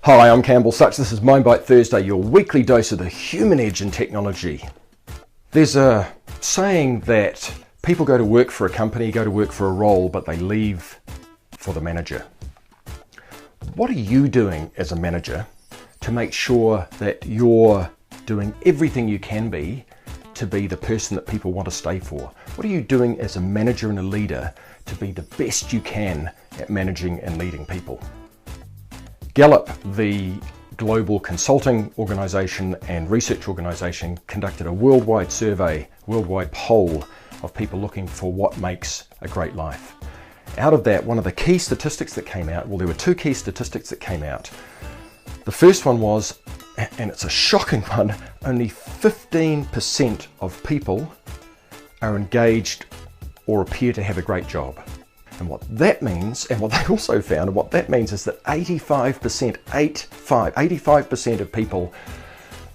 Hi, I'm Campbell Such. This is Mindbite Thursday, your weekly dose of the human edge in technology. There's a saying that people go to work for a company, go to work for a role, but they leave for the manager. What are you doing as a manager to make sure that you're doing everything you can be to be the person that people want to stay for? What are you doing as a manager and a leader to be the best you can at managing and leading people? Gallup, the global consulting organization and research organization, conducted a worldwide survey, worldwide poll of people looking for what makes a great life. Out of that, one of the key statistics that came out, well, there were two key statistics that came out. The first one was, and it's a shocking one, only 15% of people are engaged or appear to have a great job. And what that means, and what they also found, and what that means is that 85% of people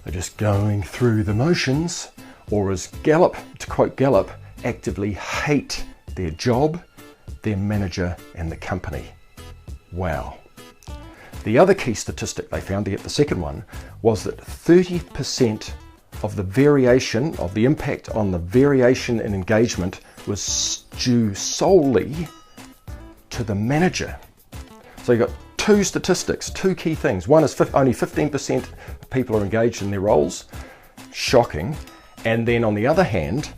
are just going through the motions, or as Gallup, to quote Gallup, actively hate their job, their manager, and the company. Wow. The other key statistic they found, the second one, was that 30% of the variation, of the impact on the variation in engagement was due solely to the manager. So you've got two statistics, two key things. One is only 15% of people are engaged in their roles. Shocking. And then on the other hand,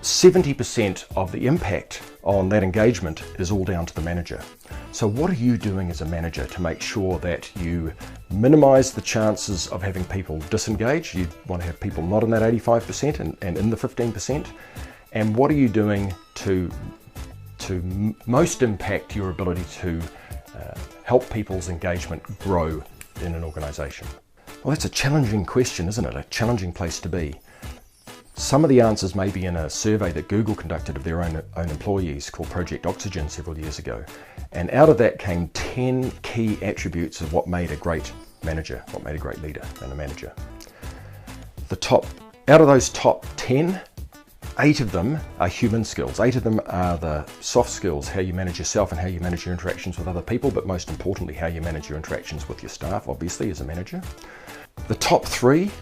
70% of the impact on that engagement is all down to the manager. So what are you doing as a manager to make sure that you minimize the chances of having people disengage? You want to have people not in that 85% and in the 15%. And what are you doing to most impact your ability to help people's engagement grow in an organization? Well, that's a challenging question, isn't it? A challenging place to be. Some of the answers may be in a survey that Google conducted of their own employees called Project Oxygen several years ago. And out of that came 10 key attributes of what made a great manager, what made a great leader and a manager. Out of those top 10, 8 of them are human skills. 8 of them are the soft skills, how you manage yourself and how you manage your interactions with other people, but most importantly, how you manage your interactions with your staff, obviously, as a manager. The top 3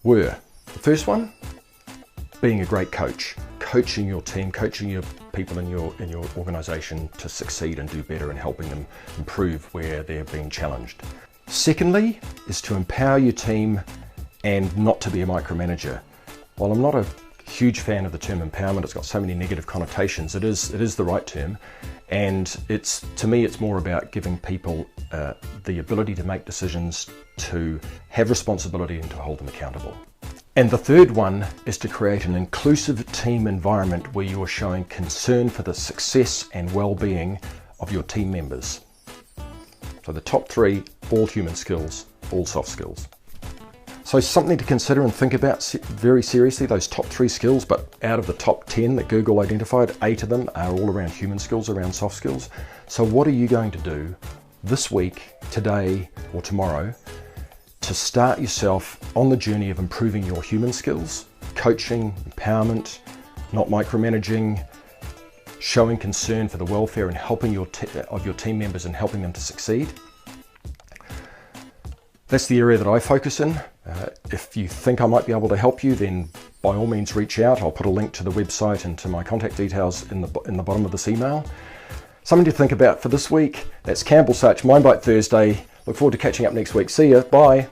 were, the first one, being a great coach, coaching your team, coaching your people in your organization to succeed and do better and helping them improve where they're being challenged. Secondly, is to empower your team and not to be a micromanager. While I'm not a huge fan of the term empowerment, it's got so many negative connotations. It is the right term, and to me it's more about giving people the ability to make decisions, to have responsibility, and to hold them accountable. And the third one is to create an inclusive team environment where you are showing concern for the success and well-being of your team members. So the top 3, all human skills, all soft skills. So something to consider and think about very seriously, those top 3 skills, but out of the top 10 that Google identified, 8 of them are all around human skills, around soft skills. So what are you going to do this week, today, or tomorrow to start yourself on the journey of improving your human skills, coaching, empowerment, not micromanaging, showing concern for the welfare and helping of your team members and helping them to succeed? That's the area that I focus in. If you think I might be able to help you, then by all means reach out. I'll put a link to the website and to my contact details in the bottom of this email. Something to think about for this week. That's Campbell Such, Mindbite Thursday. Look forward to catching up next week. See ya. Bye.